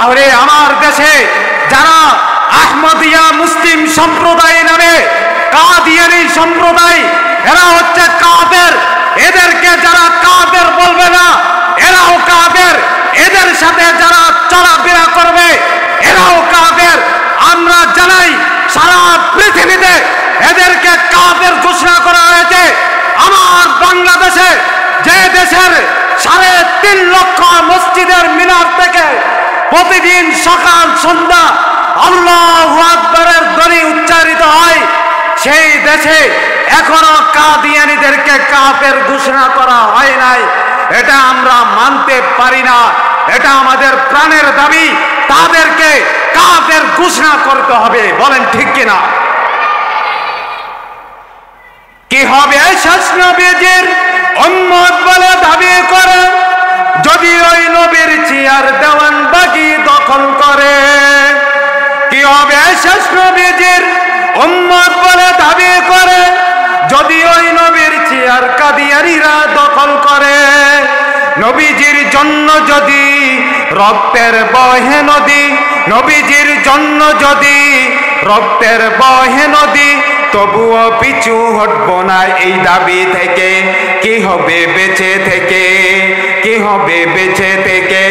তাহলে আমার দেশে যারা আহমদিয়া মুসলিম সম্প্রদায় নামে কাদিয়ানী সম্প্রদায়, এরা হচ্ছে কাফের। এদেরকে যারা কাফের বলবে না, এরাও কাফের। এদের সাথে যারা চলাফেরা করবে, এরাও কাফের। আমরা জানাই সারা পৃথিবীতে এদেরকে কাফের ঘোষণা করা হয়েছে। আমার বাংলাদেশে, যে দেশের 3.5 লক্ষ মসজিদের মিনার থেকে প্রতিদিন সকাল সন্ধ্যা আল্লাহু আকবারের ধ্বনি উচ্চারিত হয়, সেই দেশে এখনো কাদিয়ানীদেরকে কাফের ঘোষণা করা হয় নাই। এটা আমরা মানতে পারি না। এটা আমাদের প্রাণের দাবি, তাদেরকে কাফের ঘোষণা করতে হবে। বলেন ঠিক কিনা? কি হবে শেষ নবীজির উম্মত বলে দাবি করে, যদি ওই নবীর চেয়ার দেওয়ান বাকি দখল করে? কি হবে শেষ নবীজির উম্মত বলে দাবি করে, যদি ওই নবীর চেয়ার কাদিয়ানীরা দখল করে? নবীজির জন্য যদি রক্তের বহে নদী, নবীজির জন্য যদি রক্তের বহে নদী, তবুও পিছু হটব না এই দাবি থেকে। কি হবে বেঁচে থেকে? কি হবে বেঁচে থেকে?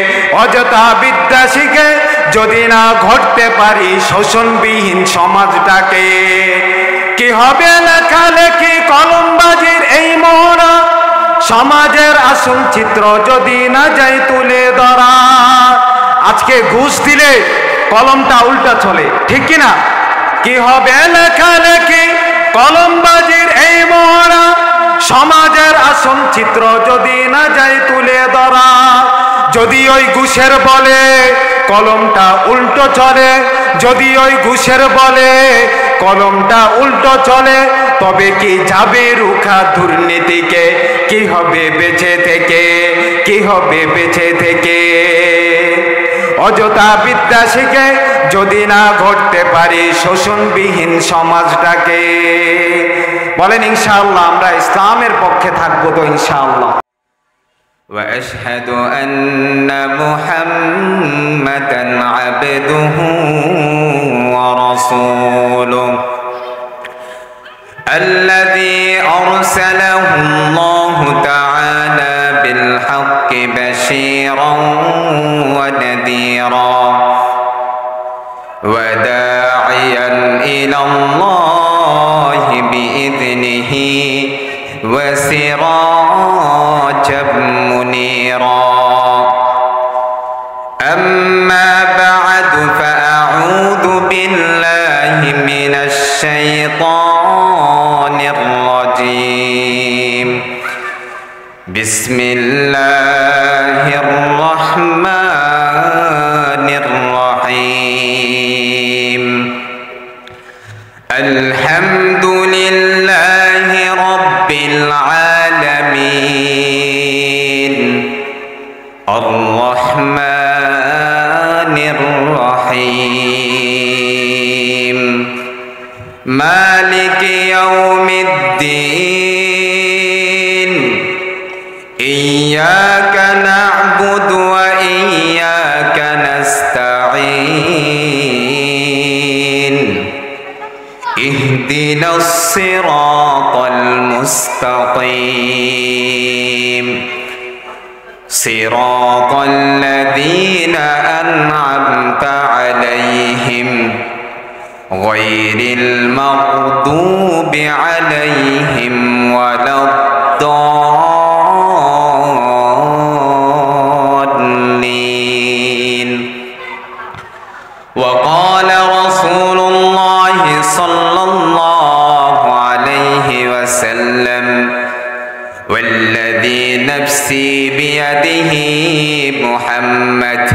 অযথা বিদ্যা শিখে যদি না ঘটতে পারি শোষণবিহীন সমাজটাকে। কি হবে লেখালেখি কলমবাজির এই মোহরা, সমাজের আসল চিত্র যদি না যাই তুলে ধরা। আজকে ঘুষ দিলে কলমটা উল্টা চলে, ঠিক কিনা? কি হবে লেখালেখি কলমবাজির এই মোহরা, সমাজের আসল চিত্র যদি না যাই তুলে ধরা। যদি ওই ঘুষের বলে কলমটা উল্টো চলে, যদি ওই ঘুষের বলে কলমটা উল্টো চলে, তবে কি যাবে রুখা দুর্নীতিকে? কি হবে বেঁচে থেকে? কি হবে বেঁচে থেকে? অযথা বিদ্যা শিখে যদি না ঘটতে পারি শোষণবিহীন সমাজটাকে। বলেন ইনশাআল্লাহ আমরা ইসলামের পক্ষে থাকবো তো ইনশাআল্লাহ। وأشهد أن محمدًا عبده ورسوله الذي أرسله الله تعالى بالحق بشيرًا ونذيرًا وداعيًا إلى الله بإذنه وسراجًا منيرًا. أما بعد فأعوذ بالله من الشيطان الرجيم. بسم الله الرحمن الرحيم. الحمد لله رب العالمين الرحمن الرحيم مالك يوم الدين. إياك نعبد وإياك نستعين. اهدنا الصراط المستقيم صراط الذين أنعمت عليهم غير المغضوب عليهم ولا الضالين. وقال رسول الله صلى الله عليه وسلم والذي نفسي بيده محمد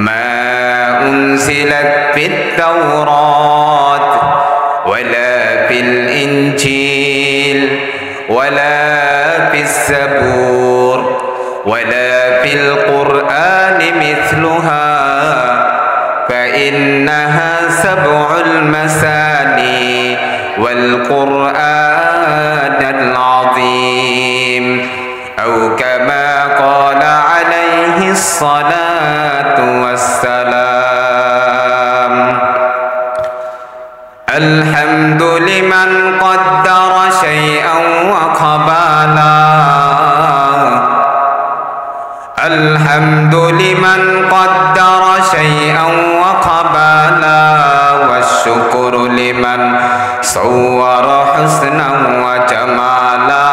ما أنزلت في التوراة ولا في الإنجيل ولا في الزبور ولا في القرآن مثلها فإنها 7 المثاني والقرآن العظيم أو كما قال عليه الصلاة والسلام الحمد لمن قدر شيئا وقبلا الحمد لمن قدر شيئا وقبلا والشكر لمن صور حسنا وجمالا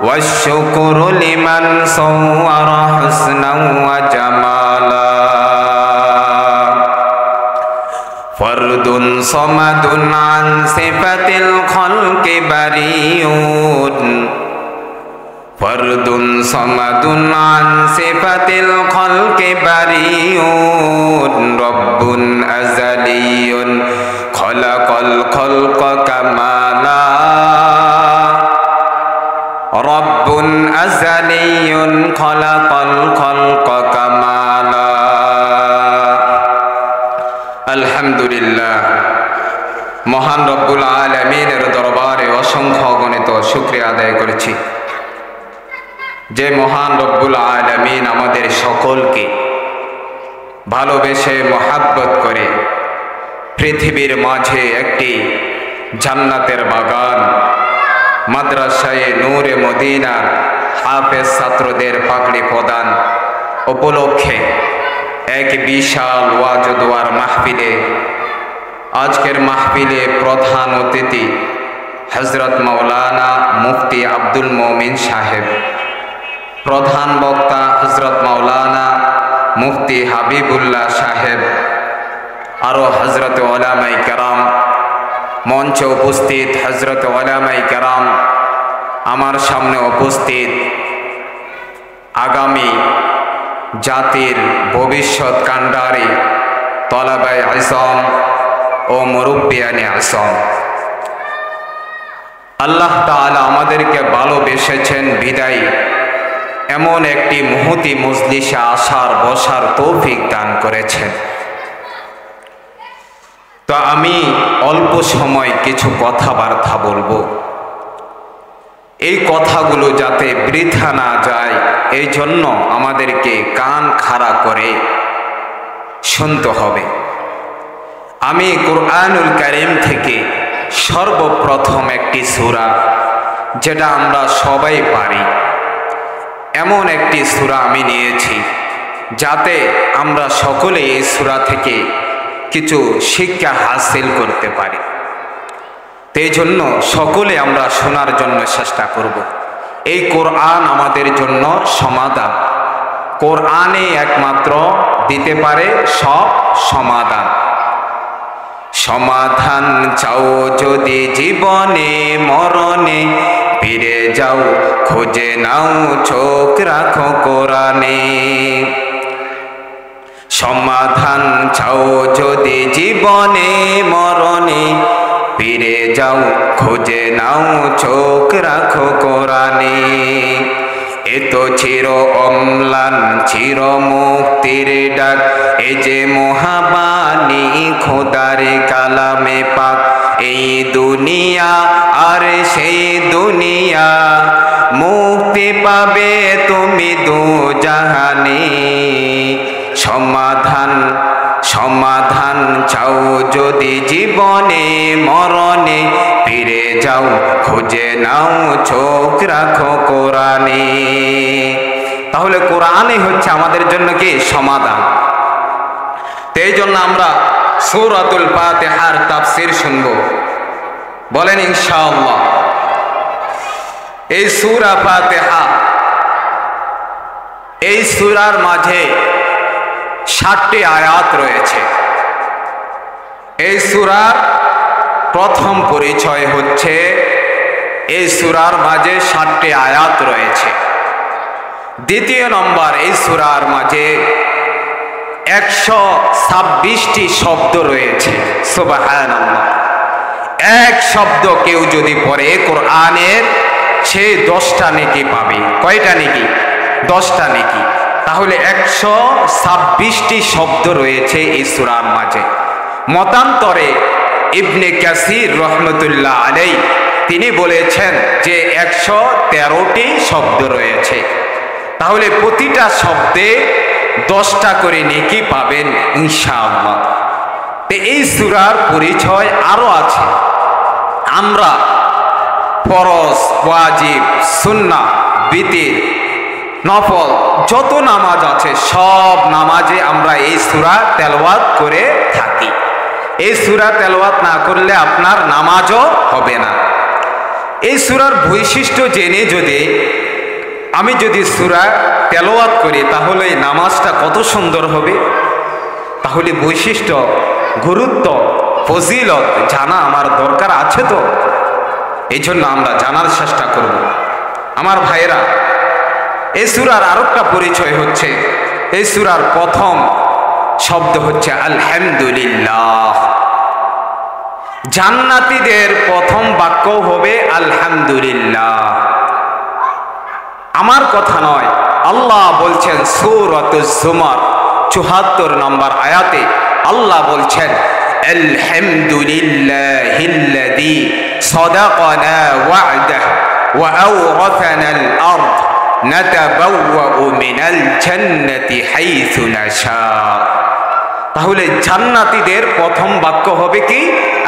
والشكر لمن صور حسنا وجمالا فرد صمد عن صفة الخلق بريء فرد صمد عن صفة الخلق بريء رب أزلي خلق الخلق كمالا رب أزلي خلق الخلق كمالا الحمد لله মহান রব্বুল আলামিনের দরবারে অসংখ্য গণিত শুকরিয়া আদায় করেছি যে মহান রব্বুল আলামিন আমাদের সকলকে ভালোবেসে মহাব্বত করে পৃথিবীর মাঝে একটি জান্নাতের বাগান মাদ্রাসায়ে নূরে মদিনা হাফেজ ছাত্রদের পাগড়ি প্রদান উপলক্ষে এক বিশাল ওয়াজ দোয়ার মাহফিলে আজকের মাহফিলে প্রধান অতিথি হযরত মাওলানা মুফতি আব্দুল মুমিন সাহেব প্রধান বক্তা হযরত মাওলানা মুফতি হাবিবুল্লাহ সাহেব আরো হযরত উলামায়ে কেরাম মঞ্চে উপস্থিত হযরত উলামায়ে কেরাম আমার সামনে উপস্থিত আগামী জাতির ভবিষ্যৎ কাণ্ডারি তলাবায়ে ইলম ও মুরব্বিয়ানে আযম আল্লাহ তাআলা আমাদেরকে ভালোবেসেছেন বিদায় এমন একটি মুহূর্তে মজলিসে আসার বসার তৌফিক দান করেছেন তো আমি অল্প সময় কিছু কথাবার্তা বলবো এই কথাগুলো যাতে বৃথা না যায় এই জন্য আমাদেরকে কান খাড়া করে শুনতে হবে আমি কুরআনুল কারীম থেকে সর্বপ্রথম একটি সূরা যেটা আমরা সবাই পারি এমন একটি সূরা আমি নিয়েছি যাতে আমরা সকলে এই সূরা থেকে কিছু শিক্ষা হাসিল করতে পারি এই জন্য সকলে আমরা শোনার জন্য চেষ্টা করব এই কোরআন আমাদের জন্য সমাধান কোরআনে একমাত্র দিতে পারে সব সমাধান সমাধান চাও যদি জীবনে মরণে ফিরে যাও খুঁজে নাও চোখ রাখো কোরআনে সমাধান চাও যদি জীবনে মরণে ফিরে যাও খুঁজে নাও চোখ রাখো কোরআনে এত চির অম্লান চির মুক্তির ডাক এ যে মহাবাণী খোদার কালামে পাক এই দুনিয়া আর সেই দুনিয়া মুক্তি পাবে তুমি দু জাহানে সমাধান সমাধান চাও যদি জীবনে মরণে ফিরে যাও খুঁজে নাও চোখ রাখো কোরআনে তাহলে কোরআনই হচ্ছে আমাদের জন্য কি সমাধান এই জন্য আমরা সূরাতুল ফাতিহার তাফসীর শুনবো বলেন ইনশাআল্লাহ এই সূরা ফাতিহা এই সূরার মাঝে 60টি আয়াত রয়েছে এই সূরার প্রথম পরিচয় হচ্ছে এই সূরার মাঝে 60টি আয়াত রয়েছে দ্বিতীয় নম্বর এই সূরার মাঝে 126টি শব্দ রয়েছে সুবহানাল্লাহ এক শব্দ কেউ যদি পড়ে কোরআনের সে 10টা নেকি পাবে কয়টা নেকি 10টা নেকি তাহলে 126টি শব্দ রয়েছে এই সূরার মাঝে মতান্তরে ইবনে কাসির রহমতুল্লাহ আলাইহি তিনি বলেছেন যে 113টি শব্দ রয়েছে তাহলে প্রতিটা শব্দে 10টা করে নেকি পাবেন ইনশাআল্লাহ। তো এই সূরার পরিচয় আরো আছে। আমরা ফরজ, ওয়াজিব, সুন্নাহ, বিতির, নফল যত নামাজ আছে সব নামাজে আমরা এই সূরা তেলাওয়াত করে থাকি। এই সূরা তেলাওয়াত না করলে আপনার নামাজও হবে না। এই সূরার বৈশিষ্ট্য জেনে আমি যদি সূরা তেলাওয়াত করি তাহলে এই নামাজটা কত সুন্দর হবে। তাহলে বৈশিষ্ট্য, গুরুত্ব, ফজিলত জানা আমার দরকার আছে। তো এই জন্য আমরা জানার চেষ্টা করব। আমার ভাইরা, এই সূরার আরেকটা পরিচয় হচ্ছে, এই সূরার প্রথম শব্দ হচ্ছে আলহামদুলিল্লাহ। জান্নাতীদের প্রথম বাক্য হবে আলহামদুলিল্লাহ। আমার কথা নয়, আল্লাহ বলছেন সূরাতুজ জুমার ৭৪ নম্বর আয়াতে আল্লাহ বলছেন আলহামদুলিল্লাহিল্লাযী সাদাকানা ওয়া'দাহু ওয়া আওরাসানাল আরদ নাতাবাওয়াউ মিনাল জান্নাতি হাইসু নাশা। তাহলে জান্নাতীদের প্রথম বাক্য হবে কি?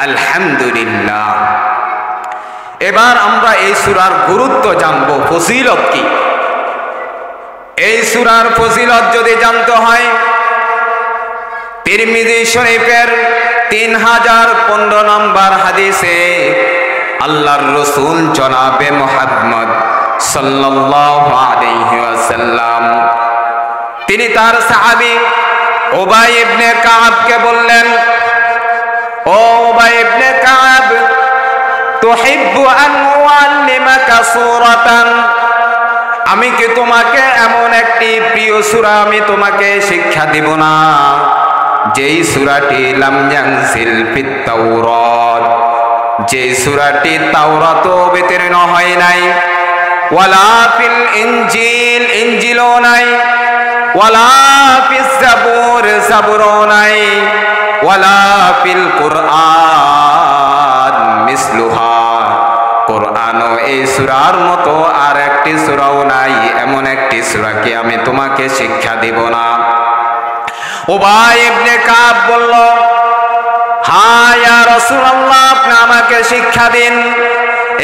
আলহামদুলিল্লাহ। এবার আমরা এই সূরার গুরুত্ব জানবো, ফজিলত কি। এই সূরার ফজিলত যদি জানতে হয়, তিরমিজি শরীফের 3015 নম্বর হাদিসে আল্লাহর রাসূল জনাবে মুহাম্মদ সাল্লাল্লাহু আলাইহি ওয়াসাল্লাম তিনি তার সাহাবী উবাই ইবনে কাবকে বললেন, ও উবাই ইবনে কাব, তুহিব্বু আন উআল্লিমাকা সূরাতান, আমি কি তোমাকে এমন একটি প্রিয় সূরা আমি তোমাকে শিক্ষা দিব না যেই সূরাটি লাম ইয়ানজিল ফিত তাওরাত, যেই সূরাটি তাওরাতে অবতীর্ণ হয় নাই, ওয়ালা ফিল ইনজিল, ইনজিলও নাই, ওয়ালা ফিস জাবুর, জাবুরও নাই, ওয়ালা ফিল কুরআন মিসলুহা, কোরআনও এই সূরার মতো আর একটি সূরাও নাই, এমন একটি সূরা কি আমি তোমাকে শিক্ষা দিব না? উবাই ইবনে কাব বলল, হ্যাঁ ইয়া রাসূলুল্লাহ, আপনি আমাকে শিক্ষা দিন।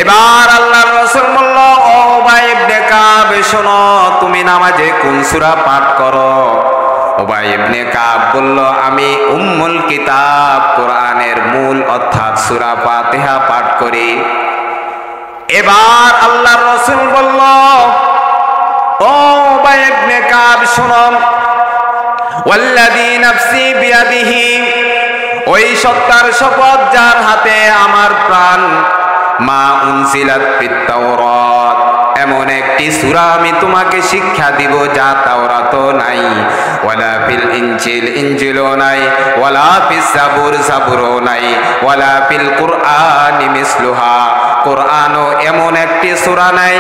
এবার আল্লাহর রাসূল বলল, ও উবাই ইবনে কাব, শোনো, তুমি নামাজে কোন সূরা পাঠ করো? উবাই ইবনে কাব বলল, আমি উম্মুল কিতাব কোরআনের মূল অর্থাৎ সূরা ফাতিহা পাঠ করি। এবার আল্লাহর রাসূল বলল, ও উবাই ইবনে কাব, শোনো, ওয়াল্লাযী নাফসি বিয়াদিহি, ওই সত্তার শপথ যার হাতে আমার প্রাণ, মা উনজিলাত ফিত তাওরাত, এমন একটি সূরা আমি তোমাকে শিক্ষা দিব যা তাওরাতও নাই, ওয়ালা ফিল ইনজিল, ইনজিলও নাই, ওয়ালা ফিস জাবুর, জাবুরও নাই, ওয়ালা ফিল কুরআনি মিসলুহা, কোরআনও এমন একটি সূরা নাই,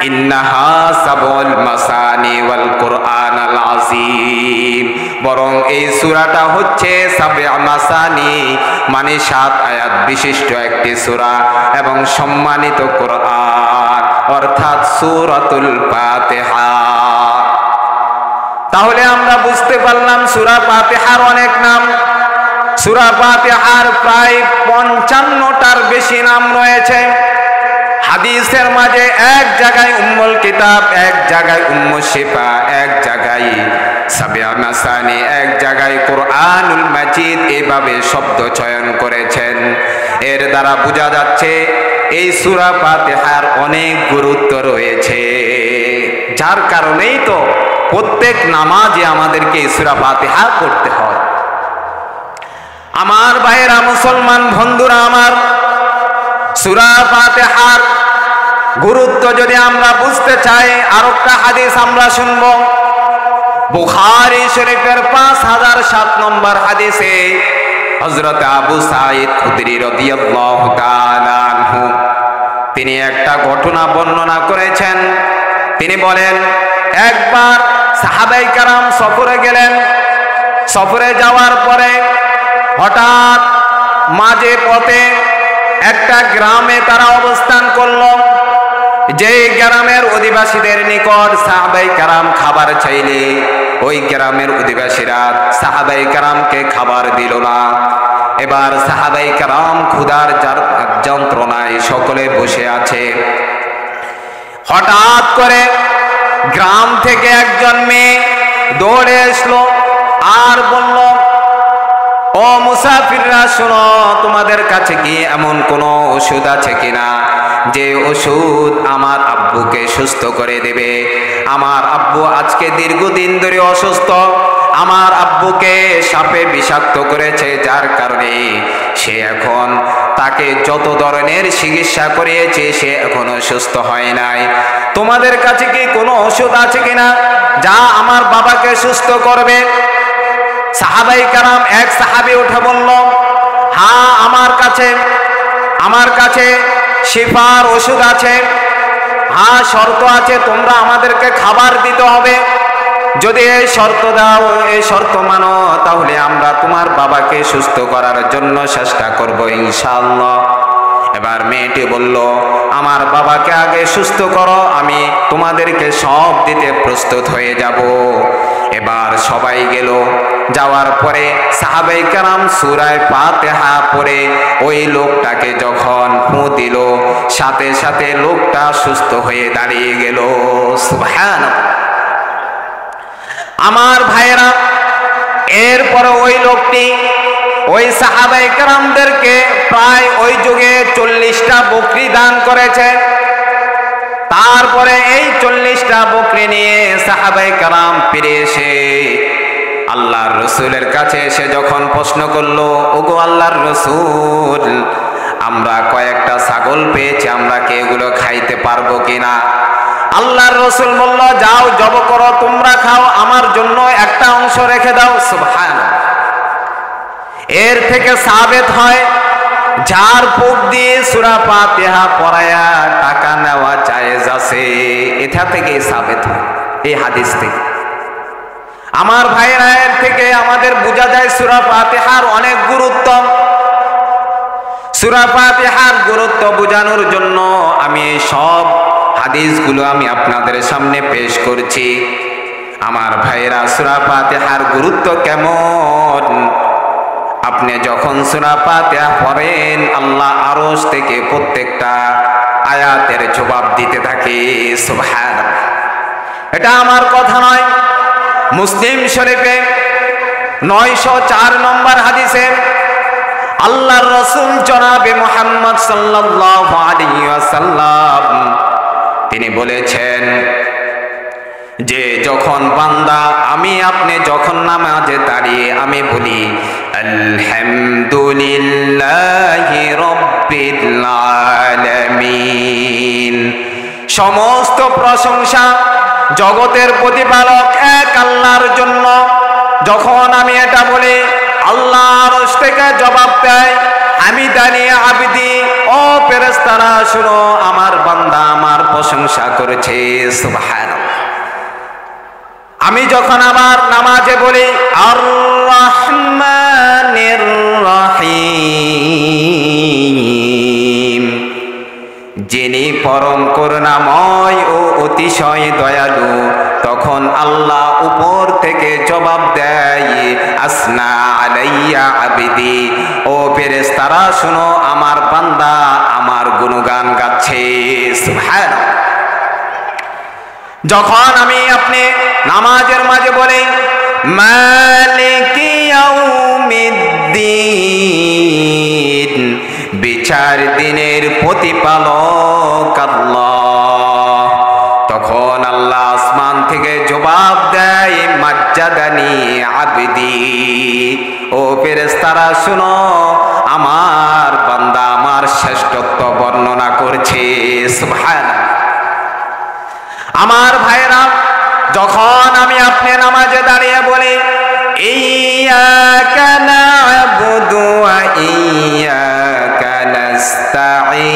ইন্নাহা সাবুল মাসানি ওয়াল কুরআনাল আযীম, বরং এই সূরাটা হচ্ছে সাবআ মাসানি মানে 7 আয়াত বিশিষ্ট একটি সূরা এবং সম্মানিত কোরআন অর্থাৎ সূরাতুল ফাতিহা। তাহলে আমরা বুঝতে পারলাম সূরা ফাতিহার অনেক নাম। সূরা ফাতিহার প্রায় 55টার বেশি নাম রয়েছে। হাদিসের মাঝে এক জায়গায় উম্মুল কিতাব, এক জায়গায় উম্মুশ শিফা, এক জায়গায় সাবআ মাসানি, এক জায়গায় কোরআনুল মাজিদ, এভাবে শব্দ চয়ন করেছেন। এর দ্বারা বোঝা যাচ্ছে এই সূরা ফাতিহার অনেক গুরুত্ব রয়েছে, যার কারণেই তো প্রত্যেক নামাজে আমাদেরকে এই সূরা ফাতিহা পড়তে হয়। আমার ভাইয়েরা, মুসলমান বন্ধুরা আমার, সূরা ফাতিহার গুরুত্ব যদি আমরা বুঝতে চাই, আরেকটা হাদিস আমরা শুনব। বুখারী শরীফের 5007 নম্বর হাদিসে হযরত আবু সাঈদ খুদরি রাদিয়াল্লাহু তাআলা আনহু তিনি একটা ঘটনা বর্ণনা করেছেন। তিনি বলেন, একবার সাহাবায়ে কেরাম সফরে গেলেন। সফরে যাওয়ার পরে হঠাৎ মাঝে পথে একটা গ্রামে তারা অবস্থান করল। যে গ্রামের অধিবাসীদের নিকট সাহাবাই কেরাম খাবার চাইলে ওই গ্রামের অধিবাসীরা সাহাবাই কেরামকে খাবার দিল না। এবার সাহাবাই কেরাম ক্ষুধার যন্ত্রণায় সকলে বসে আছে। হঠাৎ করে গ্রাম থেকে একজন মেয়ে দৌড়ে আসলো আর বলল, ও মুসাফিররা শোনো, তোমাদের কাছে কি এমন কোনো ওষুধ আছে কিনা যে ওষুধ আমার আব্বুকে সুস্থ করে দেবে? আমার আব্বু আজকে দীর্ঘদিন ধরে অসুস্থ। আমার আব্বুকে সাপে বিষাক্ত করেছে, যার কারণে সে এখন তাকে যত ধরনের চিকিৎসা করিয়েছে সে এখনো সুস্থ হয় নাই। তোমাদের কাছে কি কোনো ওষুধ আছে কিনা যা আমার বাবাকে সুস্থ করবে? সাহাবাই কারাম এক সাহাবী উঠে বলল, হ্যাঁ আমার কাছে শিফার ওষুধ আছে। হ্যাঁ, শর্ত আছে, তোমরা আমাদেরকে খাবার দিতে হবে। যদি এই শর্ত দাও, এই শর্ত মানো, তাহলে আমরা তোমার বাবাকে সুস্থ করার জন্য চেষ্টা করব ইনশাআল্লাহ। এবার মেয়েটি বলল, আমার বাবাকে আগে সুস্থ করো, আমি তোমাদেরকে সব দিতে প্রস্তুত হয়ে যাব। এবার সবাই গেল। যাওয়ার পরে সাহাবায়ে কেরাম সূরা ফাতিহা পড়ে ওই লোকটাকে যখন ফু দিল, সাথে সাথে লোকটা সুস্থ হয়ে দাঁড়িয়ে গেল। সুবহানাল্লাহ। আমার ভাইরা, এরপরে ওই লোকটি ওই সাহাবায়ে কেরামদেরকে প্রায় ওই যুগে 40টা বকরি দান করেছে। তারপরে এই 40টা বকরি নিয়ে সাহাবায়ে কেরাম ফিরে এসে আল্লাহর রসুলের কাছে এসে যখন প্রশ্ন করলো, ওগো আল্লাহর রসুল, আমরা কয়েকটা ছাগল পেয়েছি, আমরা কি এগুলো খাইতে পারবো কিনা? আল্লাহর রসুল বলল, যাও জব করো, তোমরা খাও, আমার জন্য একটা অংশ রেখে দাও। সুবহানাল্লাহ। এর থেকে সাবিত হয় যার বুক দিয়ে সূরা ফাতিহা পড়ায়া টাকা নেওয়া জায়েজ আছে। এটা থেকে সাবিত হয় এই হাদিস থেকে। আমার ভাইরা, এর থেকে আমাদের বোঝা যায় সূরা ফাতিহার অনেক গুরুত্ব। সূরা ফাতিহার গুরুত্ব বোঝানোর জন্য আমি এই সব হাদিসগুলো আমি আপনাদের সামনে পেশ করছি। আমার ভাইরা, সূরা ফাতিহার গুরুত্ব কেমন? আপনি যখন সূরা ফাতিহা পড়েন, আল্লাহ আরশ থেকে প্রত্যেকটা আয়াতের জবাব দিতে থাকে। সুবহানাল্লাহ। এটা আমার কথা নয়, মুসলিম শরীফে 904 নম্বর হাদিসে আল্লাহর রাসূল জনাবে মুহাম্মদ সাল্লাল্লাহু আলাইহি ওয়াসাল্লাম তিনি বলেছেন যে যখন বান্দা আপনি যখন নামাজে দাঁড়িয়ে আমি বলি আলহামদুলিল্লাহি রাব্বিল আলামিন, সমস্ত প্রশংসা জগতের প্রতিপালক এক আল্লাহর জন্য, যখন আমি এটা বলি আল্লাহ আরশ থেকে জবাব দেয়, হামিদানি আবদি, ও ফেরেশতারা শুনো, আমার বান্দা আমার প্রশংসা করেছে। সুবহানাল্লাহ। আমি যখন আবার নামাজে বলি আর রহমানির রহিম, যিনি পরম করুণাময় ও অতিশয় দয়ালু, তখন আল্লাহ উপর থেকে জবাব দেয় আসনা আলাইয়া আবিদি, ও ফেরেশতারা শুনো, আমার বান্দা আমার গুণগান গাচ্ছে। সুবহানাল্লাহ। যখন আপনি নামাজের মাঝে বলেন মালিকি ইয়াউমিদ্দিন, বিচার দিনের প্রতিপালক আল্লাহ, তখন আল্লাহ আসমান থেকে জবাব দেয় মাজ্জাদানি আবদি, ও ফেরেশতারা শুনো, আমার বান্দা আমার শ্রেষ্ঠত্ব বর্ণনা করছে। সুবহানাল্লাহ। আমার ভাইরা, যখন আপনি নামাজে দাঁড়িয়ে বলি ইয়্যাকা না'বুদু ওয়া ইয়্যাকা নাস্তাঈন,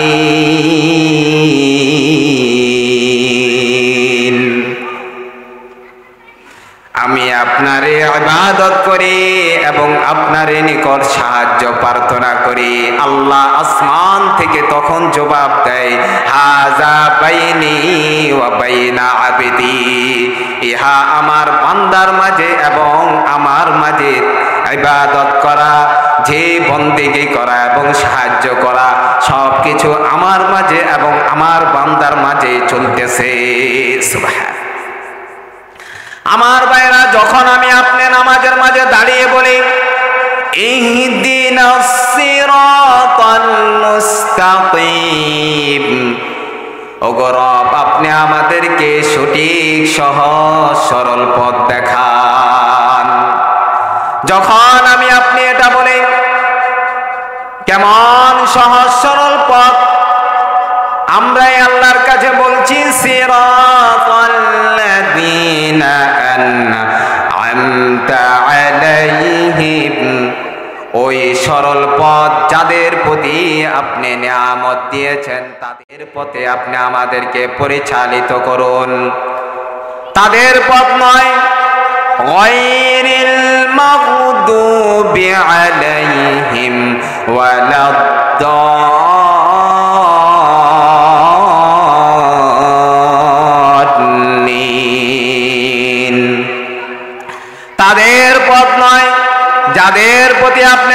আমি আপনারে ইবাদত করি এবং আপনার নিকট সাহায্য প্রার্থনা করি। আল্লাহ আসমান থেকে তখন জবাব দেয়, হাযা বাইনি ওয়া বাইনা আবদি, ইহা আমার বান্দার মাঝে এবং আমার মাঝে ইবাদত করা, যে বন্দেগী করা এবং সাহায্য করা সব কিছু আমার মাঝে এবং আমার বান্দার মাঝে চলতেছে। সুবহান। আমার ভাইরা, যখন আমি আপনি নামাজের মাঝে দাঁড়িয়ে বলি ইহদিনাস সিরাতাল মুস্তাকিম, ওগো রব আপনি আমাদেরকে সঠিক সহজ সরল পথ দেখান। যখন আমি আপনি এটা বলি, কেমন সহজ সরল পথ আমরাই আল্লাহর কাছে বলছি, সিরাতাল্লাযীনা আন'আমতা আলাইহিম, ওই সরল পথ যাদের প্রতি আপনি নিয়ামত দিয়েছেন তাদের পথে আপনি আমাদেরকে পরিচালিত করুন। তাদের পথ নয়, গায়রিল মাগদুবি আলাইহিম ওয়ালাদ-দাল্লিন, তাদের পথ নয় যাদের প্রতি আপনি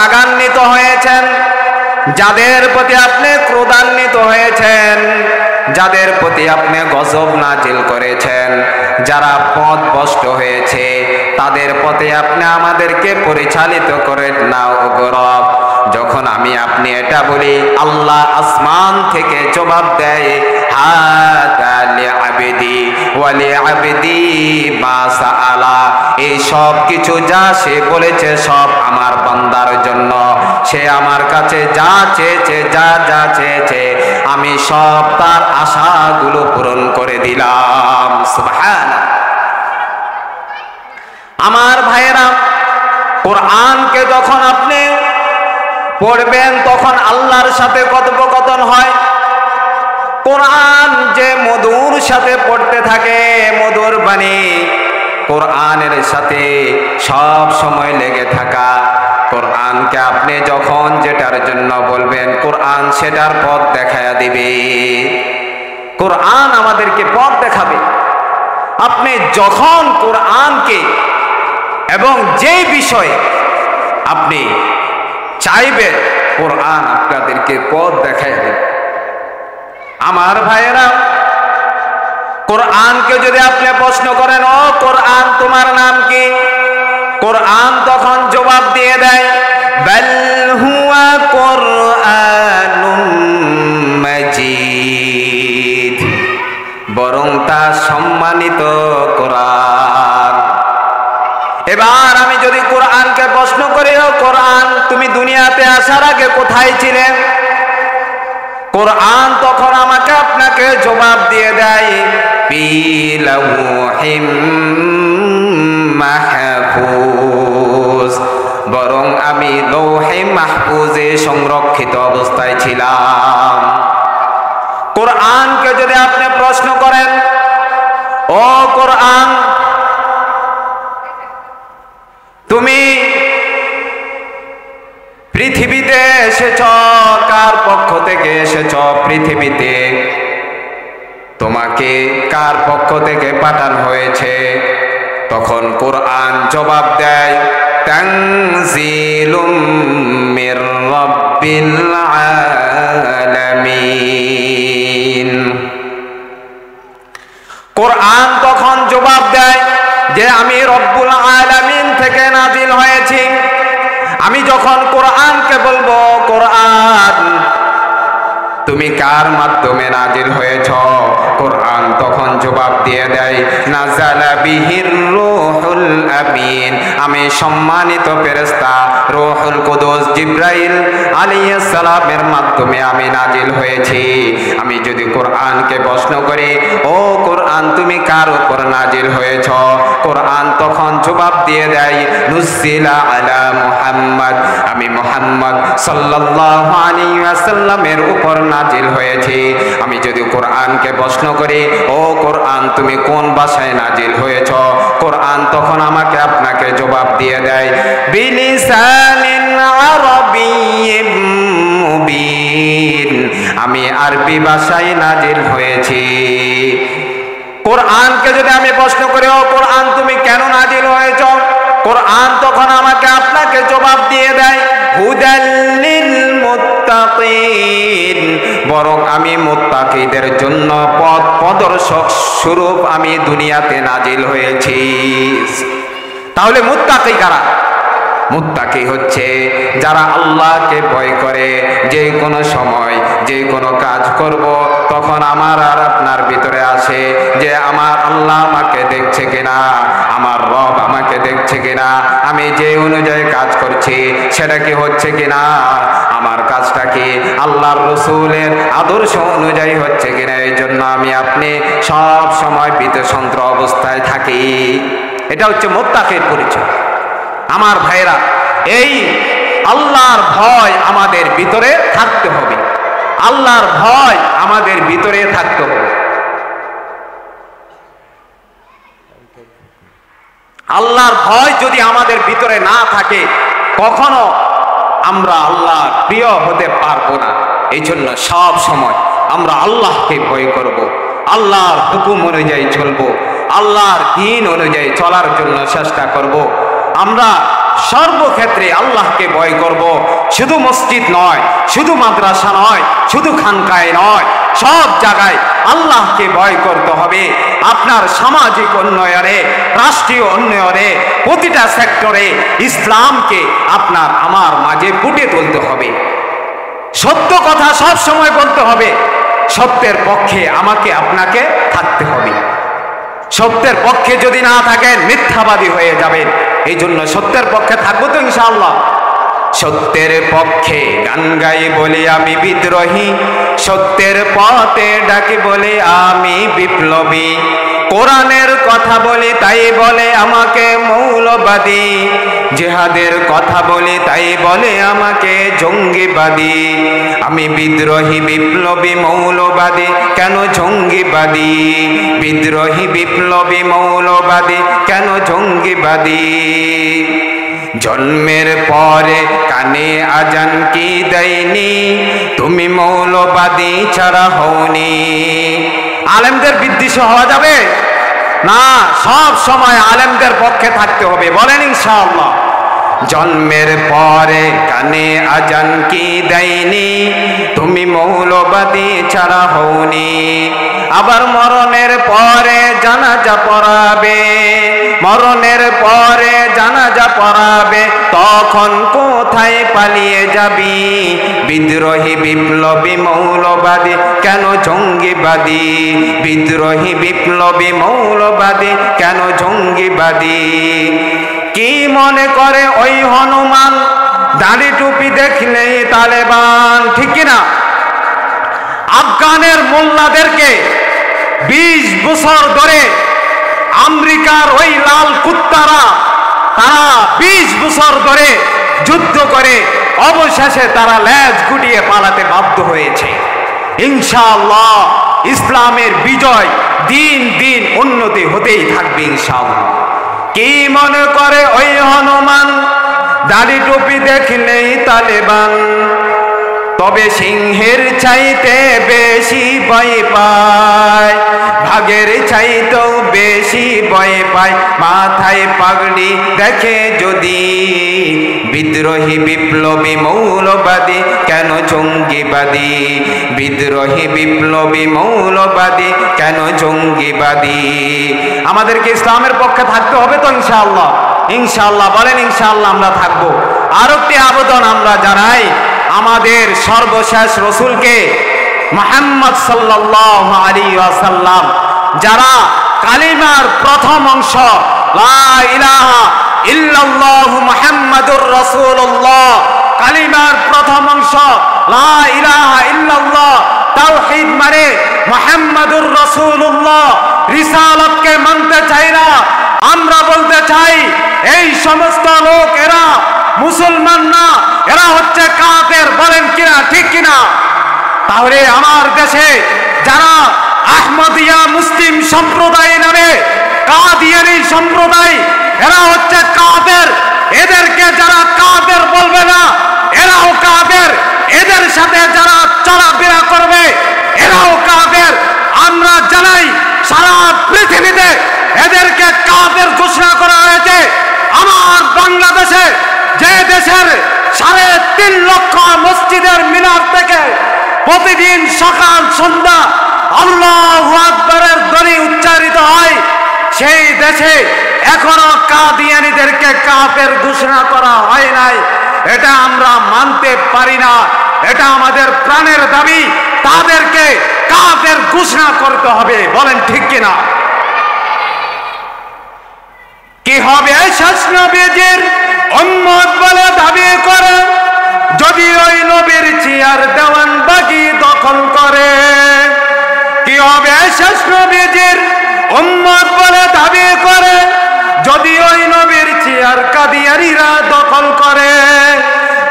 রাগান্বিত হয়েছেন, যাদের প্রতি আপনি ক্রোধান্বিত হয়েছেন, যাদের প্রতি আপনি গজব নাজিল করেছেন, যারা পথভ্রষ্ট হয়েছে তাদের পথে আপনি আমাদেরকে পরিচালিত করেন না ওগো রব। যখন আমি আপনি এটা বলি, আল্লাহ আসমান থেকে জবাব দেয়, হাযা লিআবদি ওয়া লিআবদি মা সাআলা, এই সব কিছু যা সে বলেছে সব আমার বান্দার জন্য। সে আমার কাছে যা চেয়েছে, যা যা চেয়েছে আমি সব তার আশাগুলো পূরণ করে দিলাম। সুবহানাল্লাহ। আমার ভাইয়েরা, কোরআনকে যখন আপনি পড়বেন তখন আল্লাহর সাথে কথোপকথন হয়। কোরআন যে মধুর সাথে পড়তে থাকে, মধুর বাণী, কোরআনের সাথে সব সময় লেগে থাকা। কোরআনকে আপনি যখন যেটার জন্য বলবেন কোরআন সেটার পথ দেখায়া দিবে। কোরআন আমাদেরকে পথ দেখাবে। আপনি যখন কোরআনকে এবং যে বিষয়ে আপনি চাইবেন কোরআন আপনাদেরকে পথ দেখায় দেবে। আমার ভাইয়েরা, কোরআনকে যদি আপনি প্রশ্ন করেন, ও কোরআন তোমার নাম কি, কোরআন তখন জবাব দিয়ে দেয়, বাল হুয়া কুরআনুম মাজিদ, বরং তা সম্মানিত কোরআন। এবার আমি যদি কোরআনকে প্রশ্ন করি, ও কোরআন তুমি দুনিয়াতে আসার আগে কোথায় ছিলে, কোরআন তখন আমাকে আপনাকে জবাব দিয়ে দেয়, ফি লাওহিম মাহফুজ, বরং আমি লৌহে মাহফুজে সংরক্ষিত অবস্থায় ছিলাম। কোরআনকে যদি আপনি প্রশ্ন করেন, ও কোরআন তুমি পৃথিবীতে এসেছ, কার পক্ষ থেকে এসেছ, পৃথিবীতে তোমাকে কার পক্ষ থেকে পাঠানো হয়েছে, তখন কোরআন জবাব দেয়, তানজিলুম মির রাব্বিল আলামিন। কোরআন তখন জবাব দেয় যে আমি রব্বুল আলামিন থেকে নাজিল হয়েছি। আমি যখন কোরআনকে বলবো, কোরআন তুমি কার মাধ্যমে নাজিল হয়েছ, কোরআন তখন জবাব দিয়ে দেয়, নাযালা বিহির রূহুল আমিন, আমি সম্মানিত ফেরেশতা রূহুল কুদুস জিবরাইল আলাইহিস সালামের মাধ্যমে আমি নাজিল হয়েছি। আমি যদি কোরআনকে প্রশ্ন করি, ও কোরআন তুমি কার উপর নাজিল হয়েছ, কোরআন তখন জবাব দিয়ে দেয়, নুজিলা আলা মুহাম্মদ, আমি মুহাম্মদ সাল্লাল্লাহু আলাইহি ওয়াসাল্লামের উপর নাজিল নাজিল হয়েছে। আমি যদি কোরআনকে প্রশ্ন করি, ও কোরআন তুমি কোন ভাষায় নাজিল হয়েছ, কোরআন তখন আমাকে আপনাকে জবাব দিয়ে দেয়, বিলিসানিন আরাবিয়্যিম মুবিন, আমি আরবি ভাষায় নাজিল হয়েছি। কোরআনকে যদি আমি প্রশ্ন করি, ও কোরআন তুমি কেন নাজিল হয়েছ, কোরআন তখন আমাকে আপনাকে জবাব দিয়ে দেয়, হুদাল লিল মুত্তাকিন, বরং আমি মুত্তাকিদের জন্য পথ প্রদর্শক স্বরূপ আমি দুনিয়াতে নাজিল হয়েছি। তাহলে মুত্তাকি কারা? মুত্তাকি হচ্ছে যারা আল্লাহকে ভয় করে। যে কোনো সময় যে কোনো কাজ করব, তখন আমার আর আপনার ভিতরে আসে যে আমার আল্লাহ আমাকে দেখছে কিনা, আমার রব আমাকে দেখছে কিনা, আমি যে অনুযায়ী কাজ করছি সেটা কি হচ্ছে কিনা, আমার কাজটা কি আল্লাহর রসুলের আদর্শ অনুযায়ী হচ্ছে কিনা। এই জন্য আমি আপনি সব সময় ভীতসন্ত্র অবস্থায় থাকি। এটা হচ্ছে মুত্তাকির পরিচয়। আমার ভাইরা, এই আল্লাহর ভয় আমাদের ভিতরে থাকতে হবে, আল্লাহর ভয় আমাদের ভিতরে থাকতে হবে। আল্লাহর ভয় যদি আমাদের ভিতরে না থাকে, কখনো আমরা আল্লাহর প্রিয় হতে পারবো না। এই জন্য সব সময় আমরা আল্লাহকে ভয় করব, আল্লাহর হুকুম অনুযায়ী চলবো, আল্লাহর দ্বীন অনুযায়ী চলার জন্য চেষ্টা করব। আমরা সর্বক্ষেত্রে আল্লাহকে ভয় করব। শুধু মসজিদ নয়, শুধু মাদ্রাসা নয়, শুধু খানকায় নয়, সব জায়গায় আল্লাহকে ভয় করতে হবে। আপনার সামাজিক উন্নয়নে, রাষ্ট্রীয় উন্নয়নে, প্রতিটা সেক্টরে ইসলামকে আপনার আমার মাঝে ফুটে তুলতে হবে। সত্য কথা সব সময় বলতে হবে, সত্যের পক্ষে আমাকে আপনাকে থাকতে হবে। সত্যের পক্ষে যদি না থাকেন মিথ্যাবাদী হয়ে যাবেন। এই জন্য সত্যের পক্ষে থাকবো তো ইনশাআল্লাহ। সত্যের পক্ষে গান গাই বলে আমি বিদ্রোহী, সত্যের পথে ডাকি বলে আমি বিপ্লবী, কোরআনের কথা বলি তাই বলে আমাকে মৌলবাদী, জিহাদের কথা বলি তাই বলে আমাকে জঙ্গিবাদী। আমি বিদ্রোহী বিপ্লবী মৌলবাদী, কেন জঙ্গিবাদী, বিদ্রোহী বিপ্লবী মৌলবাদী, কেন জঙ্গিবাদী। জন্মের পরে কানে আজান কি দেয়নি, তুমি মৌলবাদী ছাড়া হওনি। আলেমদের বিদ্বেষী হওয়া যাবে না, সব সময় আলেমদের পক্ষে থাকতে হবে। বলেন ইনশাআল্লাহ। জন্মের পরে কানে আজান কি দেয়নি, তুমি মৌলবাদী ছাড়া হওনি। আবার মরণের পরে জানাজা পড়াবে, মরণের পরে জানাজা পড়াবে, তখন কোথায় পালিয়ে যাবি, বিদ্রোহী বিপ্লবী মৌলবাদী কেন জঙ্গিবাদী, বিদ্রোহী বিপ্লবী মৌলবাদী কেন জঙ্গিবাদী। কি মনে করে ওই হনুমান, দাড়ি টুপি দেখলেই তালেবান, ঠিক কিনা? আফগানের মোল্লাদেরকে 20 বছর ধরে আমেরিকার ওই লাল কুত্তারা, তারা 20 বছর ধরে যুদ্ধ করে অবশেষে তারা লেজ গুটিয়ে পালাতে বাধ্য হয়েছে। ইনশাআল্লাহ ইসলামের বিজয় দিন দিন উন্নতি হতেই থাকবে ইনশাআল্লাহ। কি মনে করে ওই হনুমান, দাড়ি টুপি দেখলেই তালেবান, তবে সিংহের চাইতে বেশি ভয় পায়, ভাগের চাইতেও বেশি ভয় পায়, মাথায় পাগড়ি দেখে যদি, বিদ্রোহী বিপ্লবী মৌলবাদী কেন জঙ্গিবাদী, বিদ্রোহী বিপ্লবী মৌলবাদী কেন জঙ্গিবাদী। আমাদেরকে ইসলামের পক্ষে থাকতে হবে তো ইনশাআল্লাহ। ইনশাআল্লাহ বলেন ইনশাআল্লাহ আমরা থাকবো। আর একটি আবেদন আমরা জানাই, আমাদের সর্বশেষ রসুলকে মুহাম্মদ সাল্লাল্লাহু আলাইহি ওয়াসাল্লাম যারা কালিমার প্রথম অংশ লা ইলাহা ইল্লাল্লাহু মুহাম্মাদুর রাসূলুল্লাহ, কালিমার প্রথম অংশ লা ইলাহা ইল্লাল্লাহ, তাওহীদ মানে মুহাম্মাদুর রাসূলুল্লাহ, রিসালাতকে মানতে চাই না। আমরা বলতে চাই এই সমস্ত লোক এরা মুসলমান না, এরা হচ্ছে কাফের। বলেন কিনা, ঠিক কিনা? তাহলে আমার দেশে যারা আহমদিয়া মুসলিম সম্প্রদায় নামে কাদিয়ানী সম্প্রদায়, এরা হচ্ছে কাফের। এদেরকে যারা কাফের বলবে না, এরাও কাফের। এদের সাথে যারা চলাফেরা করবে, এরাও কাফের। আমরা জানাই সারা পৃথিবীতে এদেরকে কাফের ঘোষণা করা হয়েছে। আমার বাংলাদেশে, যে দেশের 3.5 লক্ষ মসজিদের মিনার থেকে প্রতিদিন সকাল সন্ধ্যা আল্লাহু আকবারের ধ্বনি উচ্চারিত হয়, সেই দেশে এখনো কাদিয়ানীদেরকে কাফের ঘোষণা করা হয় নাই। এটা আমরা মানতে পারি না। এটা আমাদের প্রাণের দাবি, তাদেরকে কাফের ঘোষণা করতে হবে। বলেন ঠিক কিনা? কি হবে শেষ নবীজির উম্মত বলে দাবি করে, যদি ওই নবীর চেয়ার দেওয়ান বাগি দখল করে? কি হবে শেষ নবীজির উম্মত বলে দাবি করে, যদি ওই নবীর চেয়ার কাদিয়ানীরা দখল করে?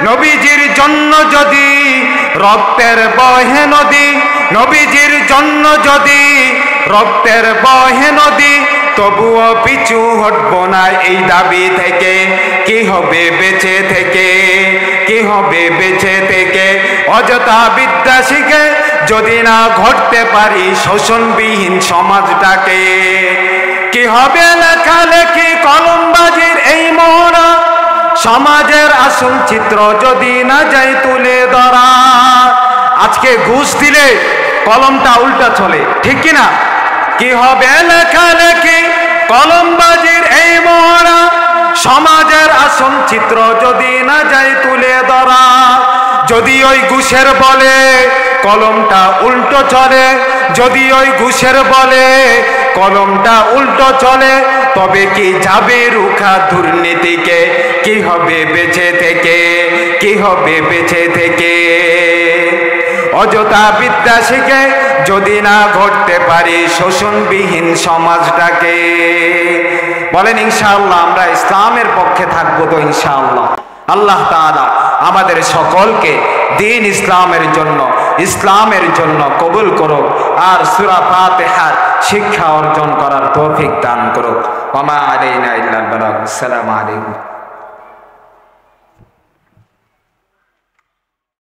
নবীজির জন্য যদি রক্তের বহে নদী, নবীজির জন্য যদি রক্তের বহে নদী, তবুও পিছু হটবো না এই দাবি থেকে। কি হবে বেঁচে থেকে? কি হবে বেঁচে থেকে? অযথা বিদ্যা শিখে যদি না ঘটতে পারি শোষণবিহীন সমাজটাকে। কি হবে লেখালেখি কলমবাজির এই মোহরা, সমাজের আসল চিত্র যদি না যাই তুলে ধরা। আজকে ঘুষ দিলে কলমটা উল্টা চলে, ঠিক কিনা? কি হবে লেখালেখি কলমবাজির এই মোহরা, সমাজের আসল চিত্র যদি না যাই তুলে ধরা। যদি ওই ঘুষের বলে কলমটা উল্টো চলে, যদি ওই ঘুষের বলে কলমটা উল্টো চলে, তবে কি যাবে রুখা দুর্নীতিকে? কি হবে বেঁচে থেকে? কি হবে বেঁচে থেকে? অযথা বিদ্যা শিখে যদি না ঘটতে পারি শোষণবিহীন সমাজটাকে। বলেন ইনশাআল্লাহ আমরা ইসলামের পক্ষে থাকবো তো ইনশাআল্লাহ? আল্লাহ তাআলা আমাদের সকলকে দ্বীন ইসলামের জন্য কবুল করুক, আর সূরা ফাতিহার শিক্ষা অর্জন করার তৌফিক দান করুক। ওয়া মা আলাইনা ইল্লাল বালাগ। আসসালামু আলাইকুম।